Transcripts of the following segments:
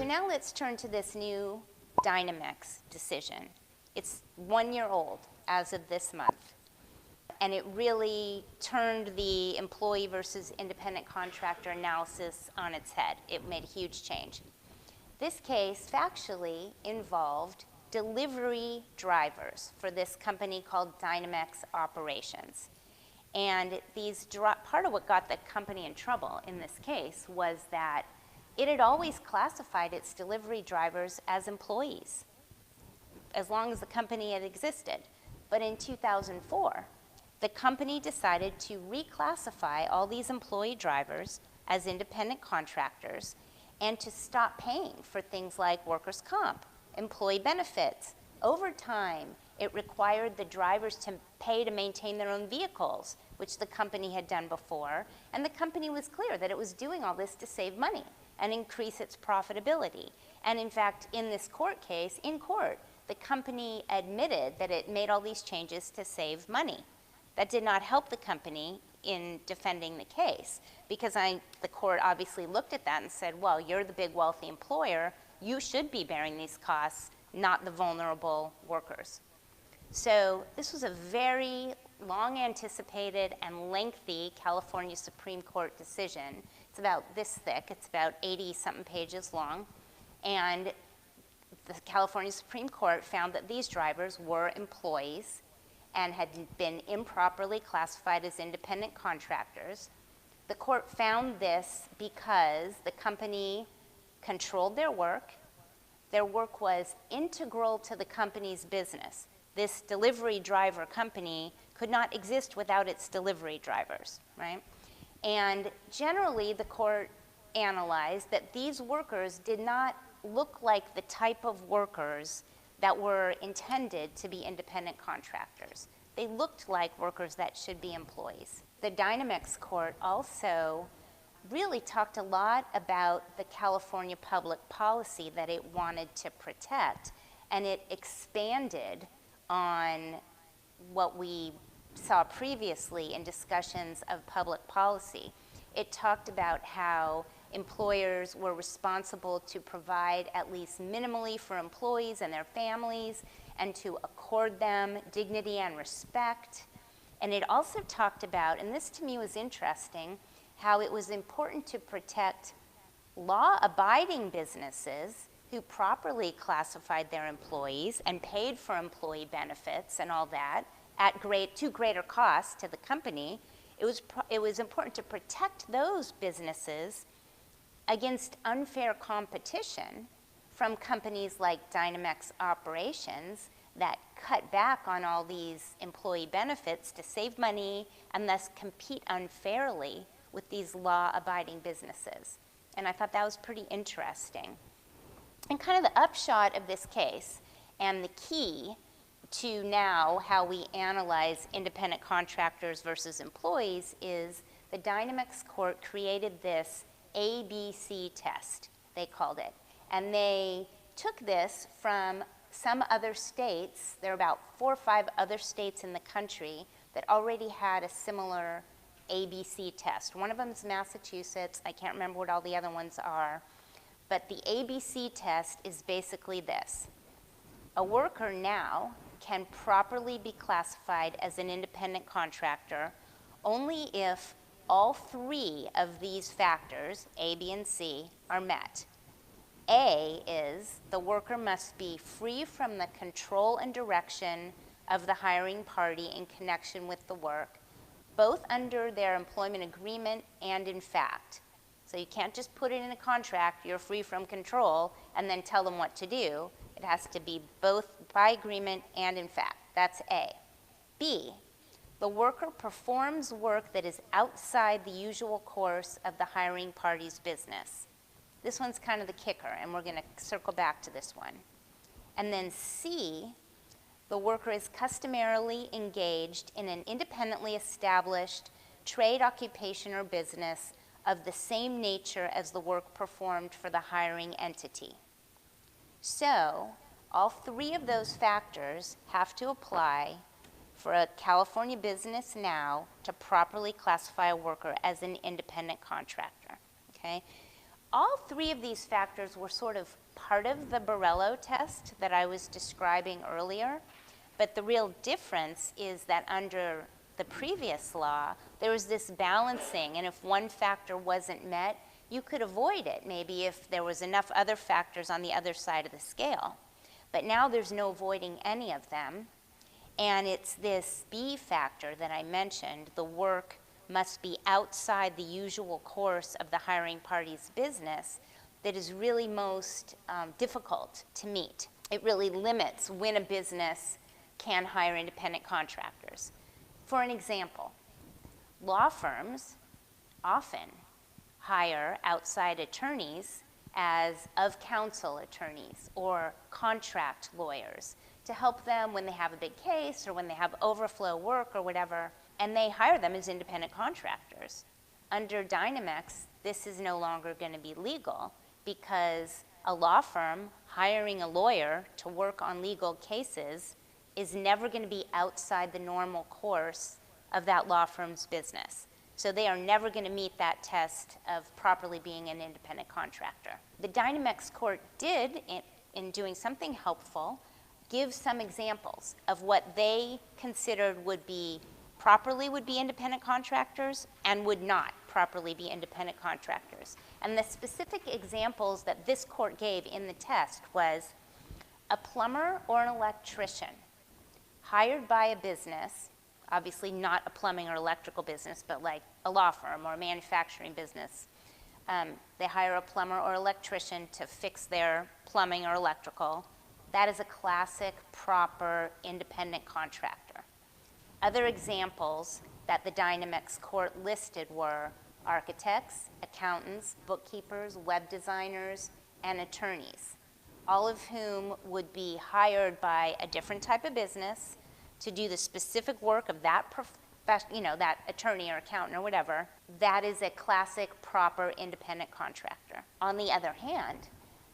now let's turn to this new Dynamex decision. It's 1 year old as of this month. And it really turned the employee versus independent contractor analysis on its head. It made a huge change. This case factually involved delivery drivers for this company called Dynamex Operations. And part of what got the company in trouble in this case was that it had always classified its delivery drivers as employees, as long as the company had existed. But in 2004, the company decided to reclassify all these employee drivers as independent contractors and to stop paying for things like workers' comp, employee benefits, overtime. It required the drivers to pay to maintain their own vehicles, which the company had done before. And the company was clear that it was doing all this to save money and increase its profitability. And in fact, in this court case, in court, the company admitted that it made all these changes to save money. That did not help the company in defending the case, because the court obviously looked at that and said, well, you're the big wealthy employer, you should be bearing these costs, not the vulnerable workers. So this was a very long anticipated and lengthy California Supreme Court decision. It's about this thick, it's about 80-something pages long, and the California Supreme Court found that these drivers were employees and had been improperly classified as independent contractors. The court found this because the company controlled their work. Their work was integral to the company's business. This delivery driver company could not exist without its delivery drivers, right? And generally, the court analyzed that these workers did not look like the type of workers that were intended to be independent contractors. They looked like workers that should be employees. The Dynamex court also really talked a lot about the California public policy that it wanted to protect, and it expanded on what we saw previously in discussions of public policy. It talked about how employers were responsible to provide at least minimally for employees and their families and to accord them dignity and respect. And it also talked about, and this to me was interesting, how it was important to protect law-abiding businesses who properly classified their employees and paid for employee benefits and all that at too greater cost to the company. It was important to protect those businesses against unfair competition from companies like Dynamex Operations that cut back on all these employee benefits to save money and thus compete unfairly with these law-abiding businesses. And I thought that was pretty interesting. And kind of the upshot of this case and the key to now how we analyze independent contractors versus employees is the Dynamex court created this ABC test, they called it. And they took this from some other states. There are about 4 or 5 other states in the country that already had a similar ABC test. One of them is Massachusetts. I can't remember what all the other ones are. But the ABC test is basically this. A worker now can properly be classified as an independent contractor only if all 3 of these factors, A, B, and C, are met. A is the worker must be free from the control and direction of the hiring party in connection with the work, both under their employment agreement and in fact. So you can't just put it in a contract, you're free from control, and then tell them what to do. It has to be both by agreement and in fact. That's A. B, the worker performs work that is outside the usual course of the hiring party's business. This one's kind of the kicker, and we're going to circle back to this one. And then C, the worker is customarily engaged in an independently established trade, occupation, or business of the same nature as the work performed for the hiring entity. So, all 3 of those factors have to apply for a California business now to properly classify a worker as an independent contractor, okay? All three of these factors were sort of part of the Burello test that I was describing earlier, but the real difference is that under the previous law, there was this balancing, and if one factor wasn't met, you could avoid it, maybe if there was enough other factors on the other side of the scale. But now there's no avoiding any of them, and it's this B factor that I mentioned, the work must be outside the usual course of the hiring party's business, that is really most difficult to meet. It really limits when a business can hire independent contractors. For an example, law firms often hire outside attorneys as of counsel attorneys or contract lawyers to help them when they have a big case or when they have overflow work or whatever, and they hire them as independent contractors. Under Dynamex, this is no longer going to be legal because a law firm hiring a lawyer to work on legal cases is never going to be outside the normal course of that law firm's business. So they are never going to meet that test of properly being an independent contractor. The Dynamex court did, in doing something helpful, give some examples of what they considered would be independent contractors and would not properly be independent contractors. And the specific examples that this court gave in the test was a plumber or an electrician hired by a business, obviously not a plumbing or electrical business, but like a law firm or a manufacturing business. They hire a plumber or electrician to fix their plumbing or electrical. That is a classic, proper, independent contractor. Other examples that the Dynamex court listed were architects, accountants, bookkeepers, web designers, and attorneys, all of whom would be hired by a different type of business to do the specific work of that that attorney or accountant or whatever. That is a classic, proper, independent contractor. On the other hand,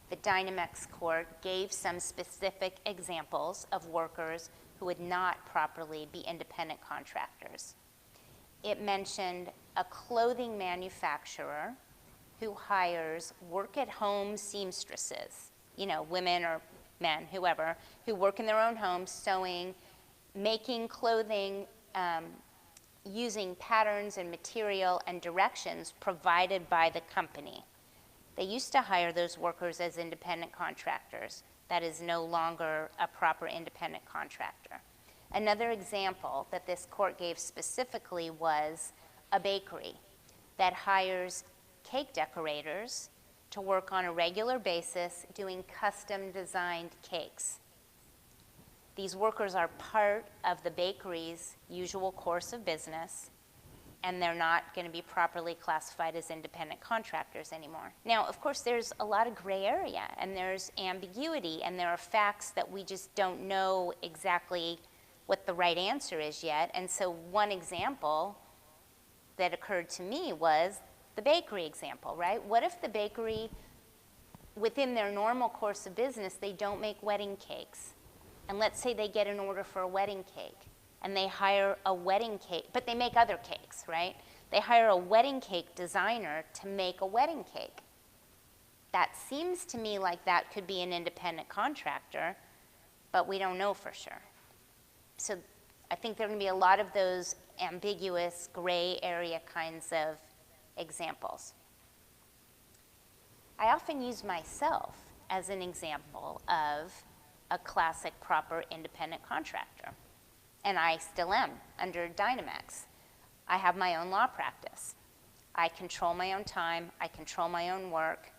the Dynamex court gave some specific examples of workers who would not properly be independent contractors. It mentioned a clothing manufacturer who hires work-at-home seamstresses, women or men, whoever, who work in their own homes, sewing, making clothing, using patterns and material and directions provided by the company. They used to hire those workers as independent contractors. That is no longer a proper independent contractor. Another example that this court gave specifically was a bakery that hires cake decorators to work on a regular basis doing custom designed cakes. These workers are part of the bakery's usual course of business, and they're not going to be properly classified as independent contractors anymore. Now, of course, there's a lot of gray area, and there's ambiguity, and there are facts that we just don't know exactly what the right answer is yet. And so one example that occurred to me was the bakery example, right? What if the bakery, within their normal course of business, they don't make wedding cakes? And let's say they get an order for a wedding cake, and they hire a wedding cake, but they make other cakes, right? They hire a wedding cake designer to make a wedding cake. That seems to me like that could be an independent contractor, but we don't know for sure. So I think there are going to be a lot of those ambiguous, gray area kinds of examples. I often use myself as an example of a classic, proper, independent contractor. And I still am under Dynomax. I have my own law practice. I control my own time. I control my own work.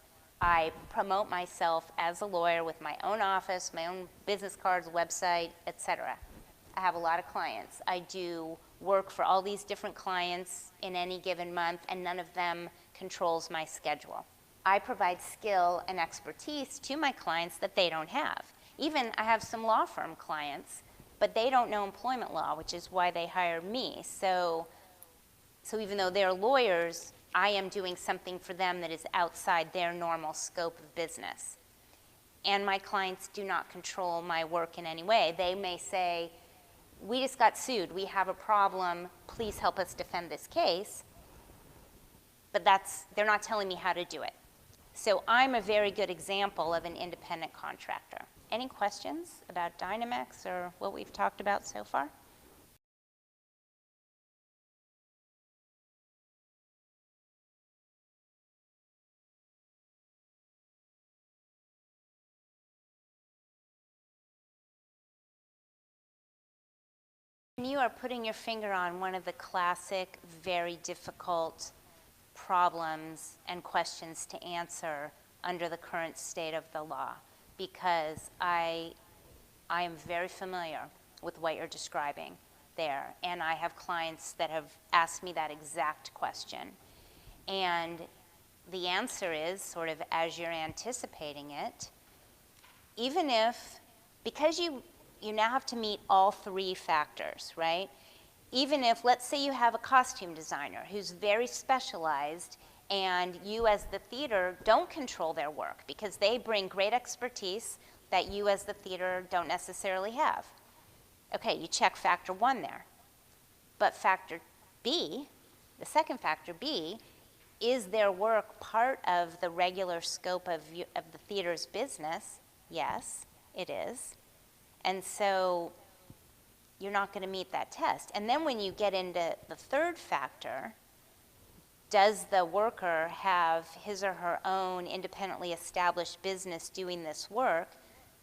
I promote myself as a lawyer with my own office, my own business cards, website, etc. I have a lot of clients. I do work for all these different clients in any given month, and none of them controls my schedule. I provide skill and expertise to my clients that they don't have. Even I have some law firm clients, but they don't know employment law, which is why they hire me. So even though they're lawyers, I am doing something for them that is outside their normal scope of business. And my clients do not control my work in any way. They may say, we just got sued, we have a problem, please help us defend this case. But they're not telling me how to do it. So I'm a very good example of an independent contractor. Any questions about Dynamex or what we've talked about so far? You are putting your finger on one of the classic, very difficult problems and questions to answer under the current state of the law, because I am very familiar with what you're describing there, and I have clients that have asked me that exact question. And the answer is sort of as you're anticipating it, even if, because you now have to meet all three factors, right? Even if, let's say you have a costume designer who's very specialized and you as the theater don't control their work because they bring great expertise that you as the theater don't necessarily have. Okay, you check factor one there. But factor B, the second factor B, is their work part of the regular scope of the theater's business? Yes, it is. And so you're not going to meet that test. And then when you get into the third factor, does the worker have his or her own independently established business doing this work?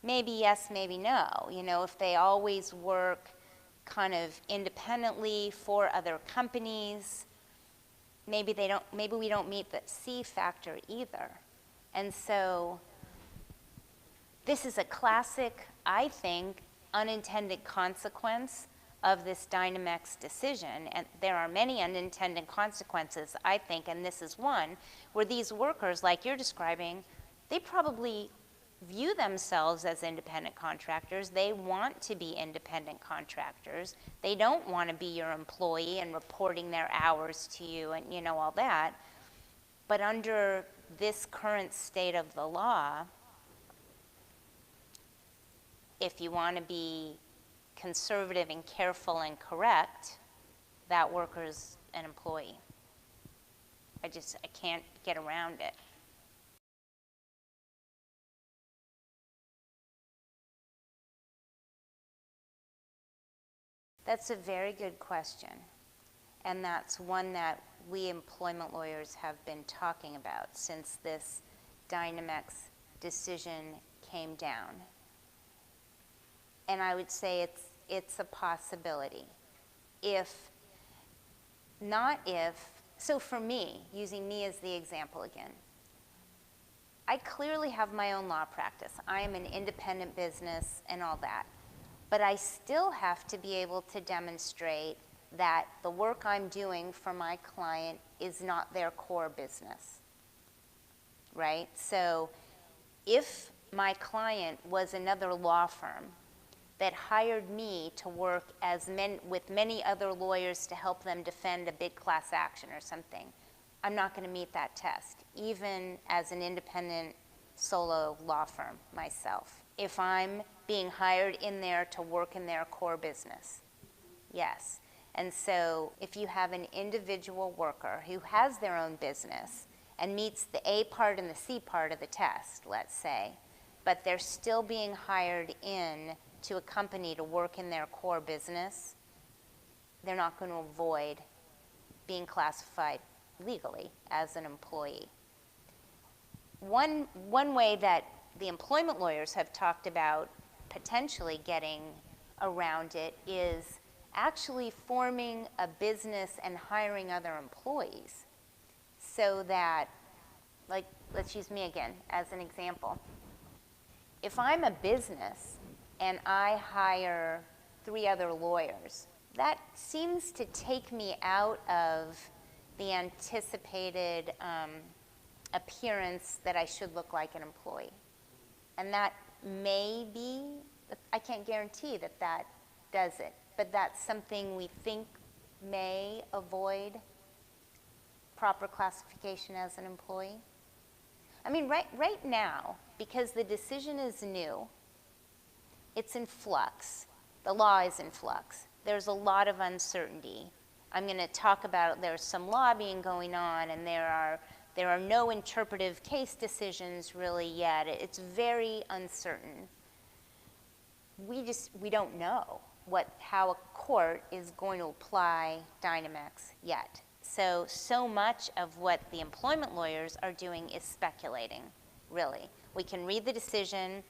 Maybe yes, maybe no. You know, if they always work kind of independently for other companies, maybe we don't meet the C factor either. And so this is a classic, I think, unintended consequence of this Dynamex decision. And there are many unintended consequences, I think, and this is one, where these workers, like you're describing, they probably view themselves as independent contractors. They want to be independent contractors. They don't want to be your employee and reporting their hours to you and, you know, all that. But under this current state of the law, if you want to be conservative and careful and correct, that worker's an employee. I can't get around it. That's a very good question. And that's one that we employment lawyers have been talking about since this Dynamex decision came down. And I would say it's a possibility. So for me, using me as the example again, I clearly have my own law practice. I am an independent business and all that. But I still have to be able to demonstrate that the work I'm doing for my client is not their core business, right? So if my client was another law firm that hired me to work with many other lawyers to help them defend a big class action or something, I'm not going to meet that test, even as an independent solo law firm myself. If I'm being hired in there to work in their core business, yes. And so if you have an individual worker who has their own business and meets the A part and the C part of the test, let's say, but they're still being hired in to a company to work in their core business, they're not going to avoid being classified legally as an employee. One way that the employment lawyers have talked about potentially getting around it is actually forming a business and hiring other employees so that, like, let's use me again as an example. If I'm a business and I hire 3 other lawyers, that seems to take me out of the anticipated appearance that I should look like an employee. And that may be, I can't guarantee that that does it, but that's something we think may avoid proper classification as an employee. I mean, right now, because the decision is new, it's in flux. The law is in flux. There's a lot of uncertainty. I'm going to talk about, there's some lobbying going on, and there are There are no interpretive case decisions really yet. It's very uncertain. We don't know how a court is going to apply Dynamex yet. So much of what the employment lawyers are doing is speculating, really. We can read the decision,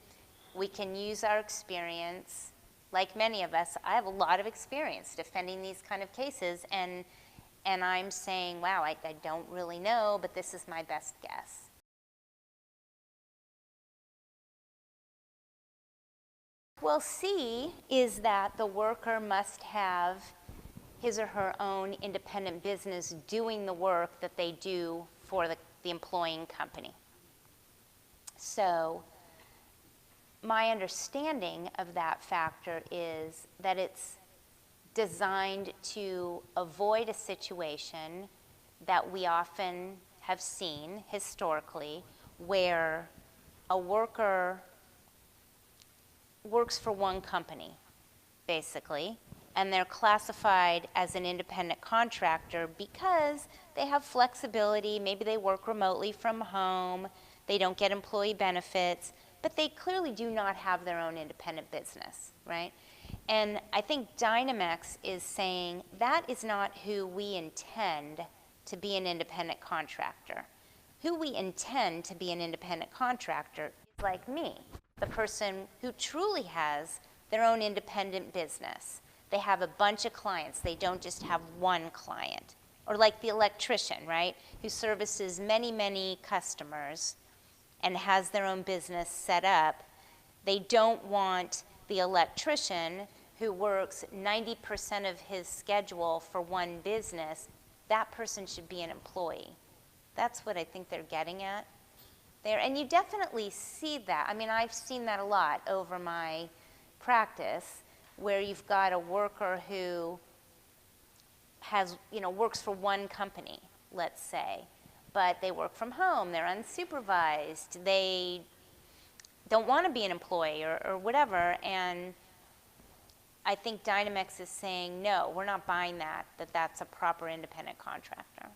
we can use our experience. Like many of us, I have a lot of experience defending these kind of cases, and I'm saying, wow, I don't really know, but this is my best guess. Well, C is that the worker must have his or her own independent business doing the work that they do for the employing company. So my understanding of that factor is that it's designed to avoid a situation that we often have seen historically where a worker works for one company, basically, and they're classified as an independent contractor because they have flexibility, maybe they work remotely from home, they don't get employee benefits, but they clearly do not have their own independent business, right? And I think Dynamex is saying that is not who we intend to be an independent contractor. Who we intend to be an independent contractor is like me, the person who truly has their own independent business. They have a bunch of clients. They don't just have one client. Or like the electrician, right, who services many, many customers and has their own business set up. They don't want the electrician who works 90% of his schedule for one business. That person should be an employee. That's what I think they're getting at there. And you definitely see that. I mean, I've seen that a lot over my practice, where you've got a worker who has, works for one company, let's say, but they work from home, they're unsupervised, they don't want to be an employee or whatever, and I think Dynamex is saying, no, we're not buying that's a proper independent contractor.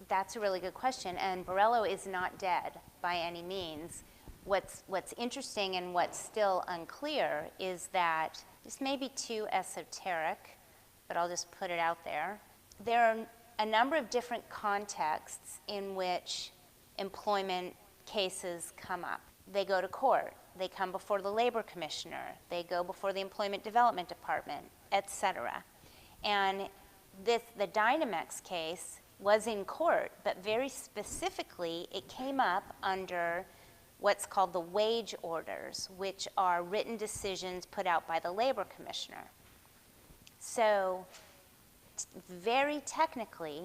That's a really good question, and Burello is not dead by any means. What's interesting and what's still unclear is that, this may be too esoteric, but I'll just put it out there. There are a number of different contexts in which employment cases come up. They go to court, they come before the labor commissioner, they go before the employment development department, etc. And the Dynamex case was in court, but very specifically it came up under what's called the wage orders, which are written decisions put out by the labor commissioner. So very technically,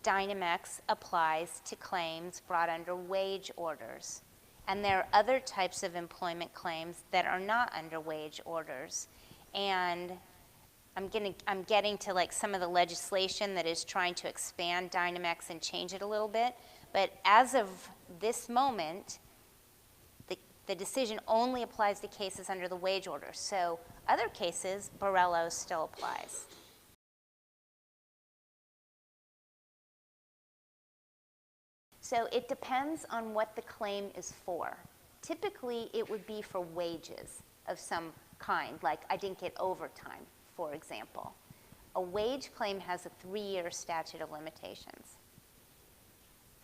Dynamex applies to claims brought under wage orders. And there are other types of employment claims that are not under wage orders. And I'm getting to like some of the legislation that is trying to expand Dynamex and change it a little bit. But as of this moment, the decision only applies to cases under the wage order. So other cases, Burello still applies. So it depends on what the claim is for. Typically, it would be for wages of some kind, like I didn't get overtime, for example. A wage claim has a 3-year statute of limitations.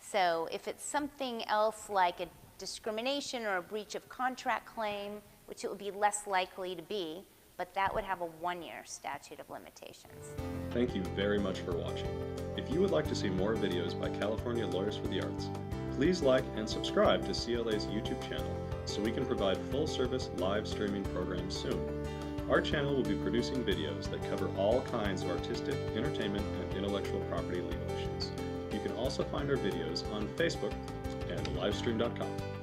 So if it's something else like a discrimination or a breach of contract claim, which it would be less likely to be, but that would have a 1-year statute of limitations. Thank you very much for watching. If you would like to see more videos by California Lawyers for the Arts, please like and subscribe to CLA's YouTube channel so we can provide full-service live streaming programs soon. Our channel will be producing videos that cover all kinds of artistic, entertainment, and intellectual property legal issues. You can also find our videos on Facebook and livestream.com.